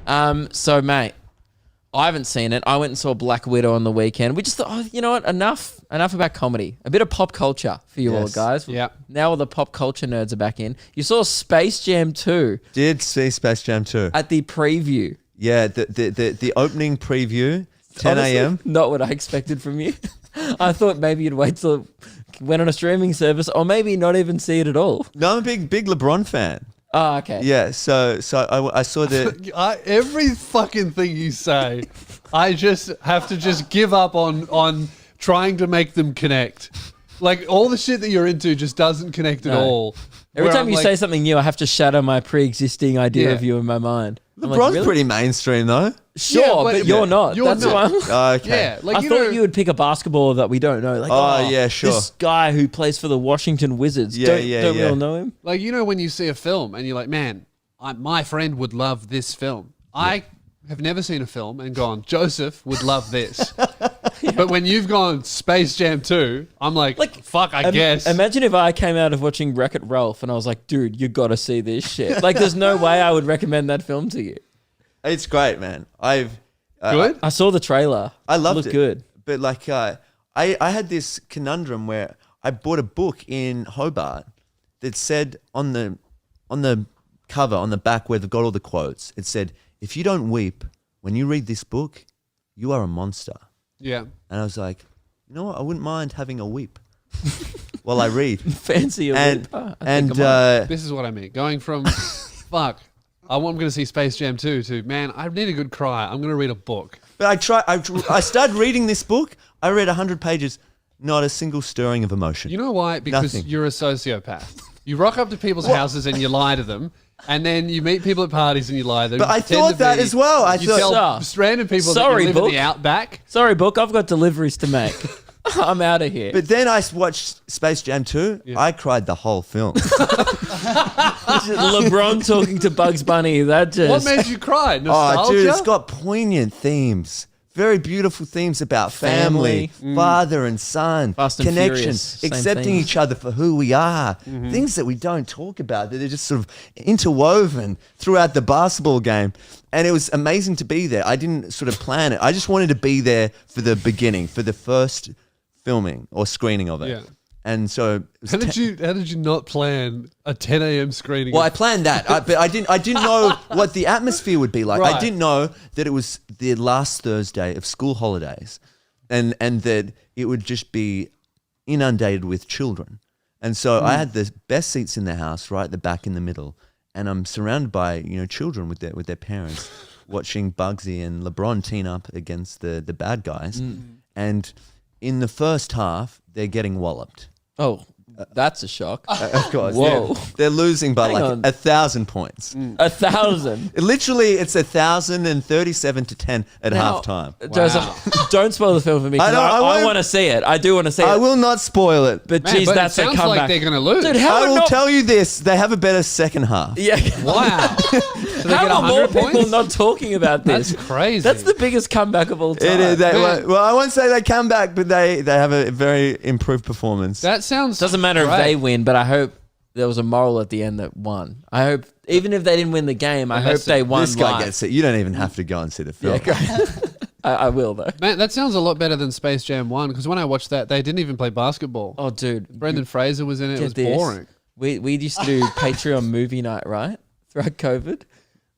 So, mate, I haven't seen it. I went and saw Black Widow on the weekend. We just thought, oh, you know what? Enough about comedy. A bit of pop culture for you all, guys. Yeah. Now all the pop culture nerds are back in. You saw Space Jam 2 Did see Space Jam 2. at the preview. Yeah, the opening preview, 10 Honestly, a.m. Not what I expected from you. I thought maybe you'd wait till it went on a streaming service, or maybe not even see it at all. No, I'm a big LeBron fan. Oh, okay. Yeah, so I saw the... Every fucking thing you say, I just have to just give up on trying to make them connect. Like, all the shit that you're into just doesn't connect at all. Every Where time I'm you like, say something new, I have to shatter my pre-existing idea Yeah. of you in my mind. I'm like, LeBron's really? pretty mainstream, though. Sure, Yeah, but but you're not. you're That's not. why I'm... Oh, okay. Yeah, like I thought you would pick a basketballer that we don't know. Like, Oh, yeah, sure. This guy who plays for the Washington Wizards. Yeah, don't yeah, don't we yeah. all know him? Like, you know, when you see a film and you're like, man, my friend would love this film. I have never seen a film and gone, Joseph would love this. But when you've gone Space Jam 2, I'm like fuck, I guess. Imagine if I came out of watching Wreck-It Ralph and I was like, dude, you got to see this shit. Like, there's no way I would recommend that film to you. It's great, man. Good? I saw the trailer. I loved Looked it. good. But like, I had this conundrum where I bought a book in Hobart that said on the cover, on the back where they've got all the quotes, it said, if you don't weep when you read this book, you are a monster. Yeah. And I was like, you know what? I wouldn't mind having a weep while I read. Fancy a And weep. I and think I might. This is what I mean. Going from fuck, I'm going to see Space Jam 2 to man, I need a good cry. I'm going to read a book. but I started reading this book. I read 100 pages, not a single stirring of emotion. You know why? Because Nothing. you're a sociopath. You rock up to people's houses and you lie to them. And then you meet people at parties and you lie to them. But You I pretend thought to that be- as well. I you thought- tell random people Sorry, that you live book. in the outback. Sorry, book. I've got deliveries to make. I'm out of here. But then I watched Space Jam 2. I cried the whole film. LeBron talking to Bugs Bunny. That just... What made you cry? Oh, Nostalgia? dude, it's got poignant themes. Very beautiful themes about family, father and son, Fast and connection, Furious, same accepting things. each other for who we are. Things that we don't talk about, that are just sort of interwoven throughout the basketball game. And it was amazing to be there. I didn't sort of plan it. I just wanted to be there for the beginning, for the first filming or screening of it. Yeah. And so it was How did you not plan a 10 a.m. screening? well, I of- planned that, but I didn't know what the atmosphere would be like. I Right. didn't know that it was the last Thursday of school holidays, and that it would just be inundated with children. And so I had the best seats in the house, right at the back in the middle, and I'm surrounded by children with their parents, watching Bugsy and LeBron team up against the bad guys, and in the first half they're getting walloped. Oh, that's a shock. Of course, Whoa. they're losing by Hang like on. 1,000 points. 1,000. Literally, it's 1,037 to 10 at Now, halftime. Joseph, don't spoil the film for me. 'cause I know, I I won't- want to see it. I do want to see it. I will not spoil it. But Man, geez, but that's it a sounds comeback. like they're going to lose. Dude, how I are will not, tell you this: they have a better second half. Yeah. Wow. So they How get are more 100 people points? not talking about this? That's crazy. That's the biggest comeback of all time. It is. Man. Well, I won't say they come back, but they have a very improved performance. That sounds Doesn't matter if great. they win, but I hope there was a moral at the end that won. I hope, even if they didn't win the game, I hope Unless they won This guy live. gets it. You don't even have to go and see the film. Yeah, great. I will though. Man, that sounds a lot better than Space Jam 1 because when I watched that, they didn't even play basketball. Oh, dude, Brendan Fraser was in it. It get was this. boring. We used to do Patreon movie night, right? Throughout COVID.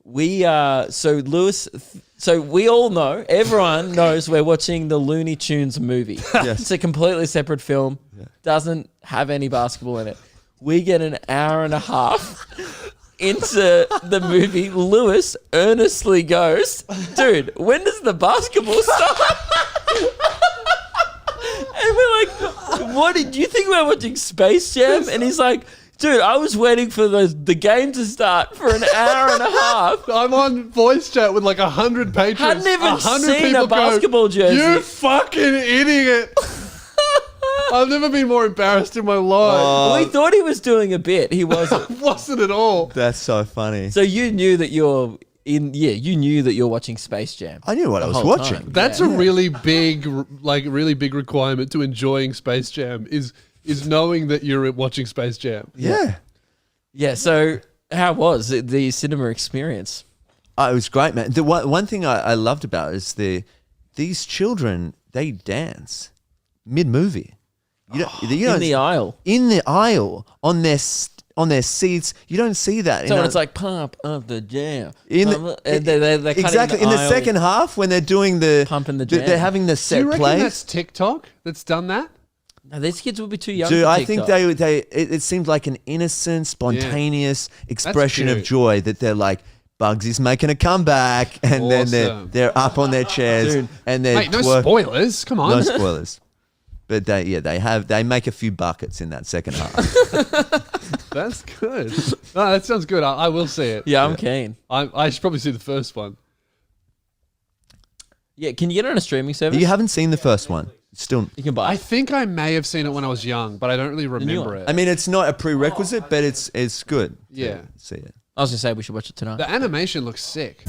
We so we all know, everyone knows we're watching the Looney Tunes movie. Yes. It's a completely separate film. Doesn't have any basketball in it. We get an hour and a half into the movie. Lewis earnestly goes, dude, when does the basketball start? And we're like, what did you think we're watching Space Jam? And he's like, dude, I was waiting for the game to start for an hour and a half. I'm on voice chat with like 100 patrons. Hadn't even 100 seen people a basketball jersey. You fucking idiot. I've never been more embarrassed in my life. We thought he was doing a bit. He wasn't. Wasn't at all. That's so funny. So you knew that you knew that you're watching Space Jam. I knew what I was whole watching. time. That's a really big, really big requirement to enjoying Space Jam is knowing that you're watching Space Jam. Yeah. Yeah, so how was the cinema experience? Oh, it was great, man. The one thing I loved about it is these children, they dance mid-movie. You In the aisle. In the aisle on their seats. You don't see that. So when it's like pump of the jam. In They're exactly in the second half when they're doing the Pumping the jam. they're having the Do set you reckon plays. that's TikTok that's done that? No, these kids would be too young. Dude, for I think TikTok. it seemed like an innocent, spontaneous expression of cute. joy that they're like, Bugsy's making a comeback, and then Awesome. they're up on their chairs Dude. and they're Mate, no spoilers. Come on. no spoilers. But they make a few buckets in that second half. That's good. No, that sounds good. I will see it. Yeah, I'm keen. I should probably see the first one. Yeah, can you get it on a streaming service? You haven't seen the first one. Still, You can buy I it. think I may have seen it when I was young, but I don't really new remember one. it. I mean, it's not a prerequisite, but it's good. to Yeah. see it. I was going to say we should watch it tonight. The animation looks sick.